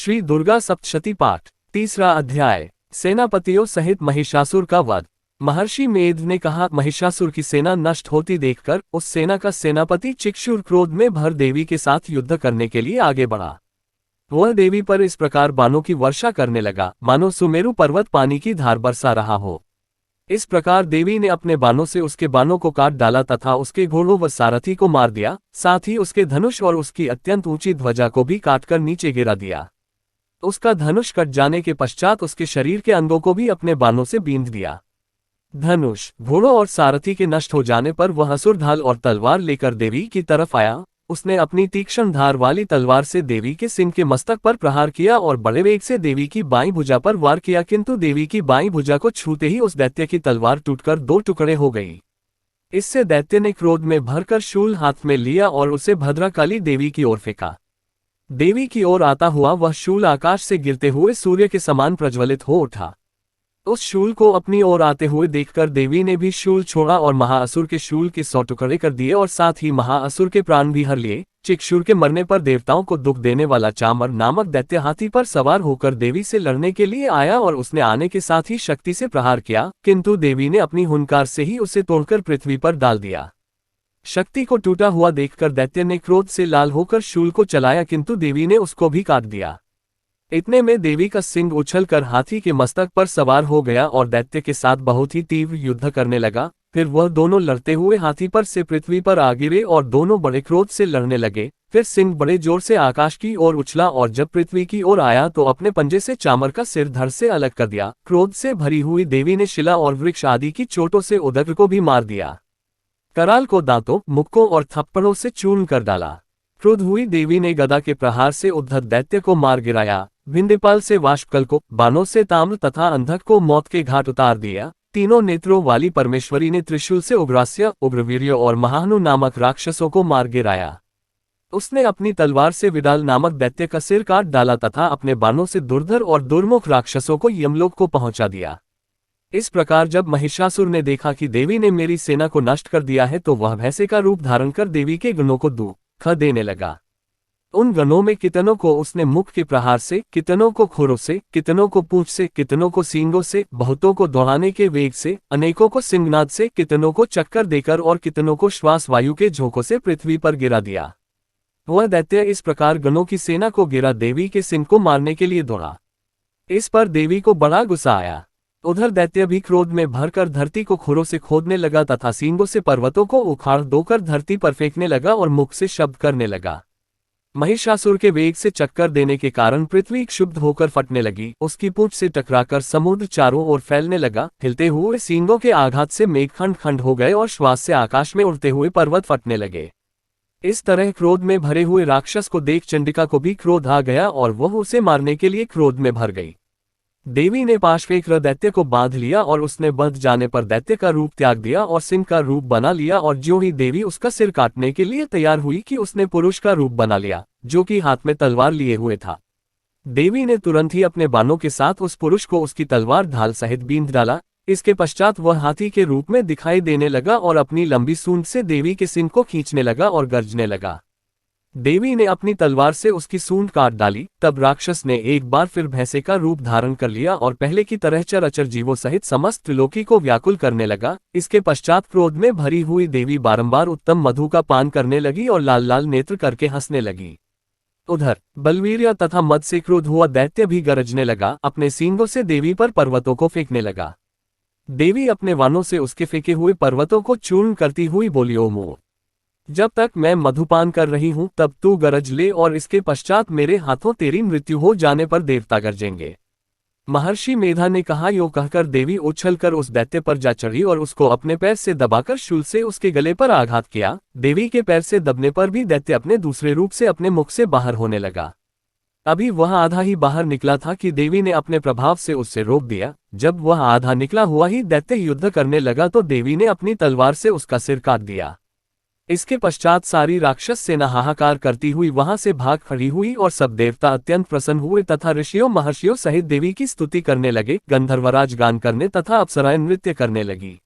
श्री दुर्गा सप्तशती पाठ, तीसरा अध्याय। सेनापतियों सहित महिषासुर का वध। महर्षि मेध ने कहा, महिषासुर की सेना नष्ट होती देखकर उस सेना का सेनापति चिक्षुर क्रोध में भर देवी के साथ युद्ध करने के लिए आगे बढ़ा। वह देवी पर इस प्रकार बाणों की वर्षा करने लगा मानो सुमेरु पर्वत पानी की धार बरसा रहा हो। इस प्रकार देवी ने अपने बाणों से उसके बाणों को काट डाला तथा उसके घोड़ों व सारथी को मार दिया, साथ ही उसके धनुष और उसकी अत्यंत ऊंची ध्वजा को भी काटकर नीचे गिरा दिया। उसका धनुष कट जाने के पश्चात उसके शरीर के अंगों को भी अपने बाणों से बींध दिया। धनुष, घोड़ों और सारथी के नष्ट हो जाने पर वह असुर ढाल और तलवार लेकर देवी की तरफ आया। उसने अपनी तीक्ष्ण धार वाली तलवार से देवी के सिंह के मस्तक पर प्रहार किया और बड़े वेग से देवी की बाईं भुजा पर वार किया, किंतु देवी की बाईं भुजा को छूते ही उस दैत्य की तलवार टूटकर दो टुकड़े हो गई। इससे दैत्य ने क्रोध में भरकर शूल हाथ में लिया और उसे भद्रकाली देवी की ओर फेंका। देवी की ओर आता हुआ वह शूल आकाश से गिरते हुए सूर्य के समान प्रज्वलित हो उठा। उस शूल को अपनी ओर आते हुए देखकर देवी ने भी शूल छोड़ा और महाअसुर के शूल के 100 टुकड़े कर दिए और साथ ही महाअसुर के प्राण भी हर लिए। चिक्षुर के मरने पर देवताओं को दुख देने वाला चामर नामक दैत्य हाथी पर सवार होकर देवी से लड़ने के लिए आया और उसने आने के साथ ही शक्ति से प्रहार किया, किंतु देवी ने अपनी हुंकार से ही उसे तोड़कर पृथ्वी पर डाल दिया। शक्ति को टूटा हुआ देखकर दैत्य ने क्रोध से लाल होकर शूल को चलाया, किंतु देवी ने उसको भी काट दिया। इतने में देवी का सिंह उछलकर हाथी के मस्तक पर सवार हो गया और दैत्य के साथ बहुत ही तीव्र युद्ध करने लगा। फिर वह दोनों लड़ते हुए हाथी पर से पृथ्वी पर आ गिरे और दोनों बड़े क्रोध से लड़ने लगे। फिर सिंह बड़े जोर से आकाश की ओर उछला और जब पृथ्वी की ओर आया तो अपने पंजे से चामर का सिर धड़ से अलग कर दिया। क्रोध से भरी हुई देवी ने शिला और वृक्ष आदि की चोटों से उदग्र को भी मार दिया। कराल को दांतों, मुक्कों और थप्पड़ों से चूर्ण कर डाला। क्रोध हुई देवी ने गदा के प्रहार से उद्धत दैत्य को मार गिराया। विंध्यपाल से वाष्पकल को, बाणों से ताम्र तथा अंधक को मौत के घाट उतार दिया। तीनों नेत्रों वाली परमेश्वरी ने त्रिशूल से उग्रास्य, उग्रवीर्य और महानु नामक राक्षसों को मार गिराया। उसने अपनी तलवार से विडाल नामक दैत्य का सिर काट डाला तथा अपने बाणों से दुर्धर और दुर्मुख राक्षसों को यमलोक को पहुंचा दिया। इस प्रकार जब महिषासुर ने देखा कि देवी ने मेरी सेना को नष्ट कर दिया है तो वह भैंसे का रूप धारण कर देवी के गणों को दुख देने लगा। उन गणों में कितनों को उसने मुख के प्रहार से, कितनों को खुरों से, कितनों को पूंछ से, कितनों को सींगों से, बहुतों को दौड़ाने के वेग से, अनेकों को सिंहनाद से, कितनों को चक्कर देकर और कितनों को श्वास वायु के झोंकों से पृथ्वी पर गिरा दिया। वह दैत्य इस प्रकार गणों की सेना को गिरा देवी के सिंह को मारने के लिए दौड़ा। इस पर देवी को बड़ा गुस्सा आया। उधर दैत्य भी क्रोध में भरकर धरती को खुरों से खोदने लगा तथा सींगों से पर्वतों को उखाड़ दोकर धरती पर फेंकने लगा और मुख से शब्द करने लगा। महिषासुर के वेग से चक्कर देने के कारण पृथ्वी क्षुब्ध होकर फटने लगी। उसकी पूंछ से टकराकर समुद्र चारों ओर फैलने लगा। हिलते हुए सींगों के आघात से मेघ खंड खंड हो गए और श्वास से आकाश में उड़ते हुए पर्वत फटने लगे। इस तरह क्रोध में भरे हुए राक्षस को देख चंडिका को भी क्रोध आ गया और वह उसे मारने के लिए क्रोध में भर गई। देवी ने पाशफेकर दैत्य को बांध लिया और उसने बंध जाने पर दैत्य का रूप त्याग दिया और सिंह का रूप बना लिया। और ज्यों ही देवी उसका सिर काटने के लिए तैयार हुई कि उसने पुरुष का रूप बना लिया, जो कि हाथ में तलवार लिए हुए था। देवी ने तुरंत ही अपने बाणों के साथ उस पुरुष को उसकी तलवार ढाल सहित बींध डाला। इसके पश्चात वह हाथी के रूप में दिखाई देने लगा और अपनी लंबी सूंड से देवी के सिंह को खींचने लगा और गरजने लगा। देवी ने अपनी तलवार से उसकी सूंड काट डाली। तब राक्षस ने एक बार फिर भैंसे का रूप धारण कर लिया और पहले की तरह चराचर जीवों सहित समस्त त्रिलोकी को व्याकुल करने लगा। इसके पश्चात क्रोध में भरी हुई देवी बारंबार उत्तम मधु का पान करने लगी और लाल लाल नेत्र करके हंसने लगी। उधर बलवीर्य तथा मद से क्रोध हुआ दैत्य भी गरजने लगा। अपने सींगों से देवी पर पर्वतों को फेंकने लगा। देवी अपने वानों से उसके फेंके हुए पर्वतों को चूर्ण करती हुई बोली, ओ मोह, जब तक मैं मधुपान कर रही हूं तब तू गरज ले और इसके पश्चात मेरे हाथों तेरी मृत्यु हो जाने पर देवता गरजेंगे। महर्षि मेधा ने कहा। यो कहकर देवी उछलकर उस दैत्य पर जा चढ़ी और उसको अपने पैर से दबाकर शूल से उसके गले पर आघात किया। देवी के पैर से दबने पर भी दैत्य अपने दूसरे रूप से अपने मुख से बाहर होने लगा। अभी वह आधा ही बाहर निकला था कि देवी ने अपने प्रभाव से उससे रोक दिया। जब वह आधा निकला हुआ ही दैत्य युद्ध करने लगा तो देवी ने अपनी तलवार से उसका सिर काट दिया। इसके पश्चात सारी राक्षस सेना हाहाकार करती हुई वहां से भाग खड़ी हुई और सब देवता अत्यंत प्रसन्न हुए तथा ऋषियों महर्षियों सहित देवी की स्तुति करने लगे। गंधर्वराज गान करने तथा अप्सराएं नृत्य करने लगी।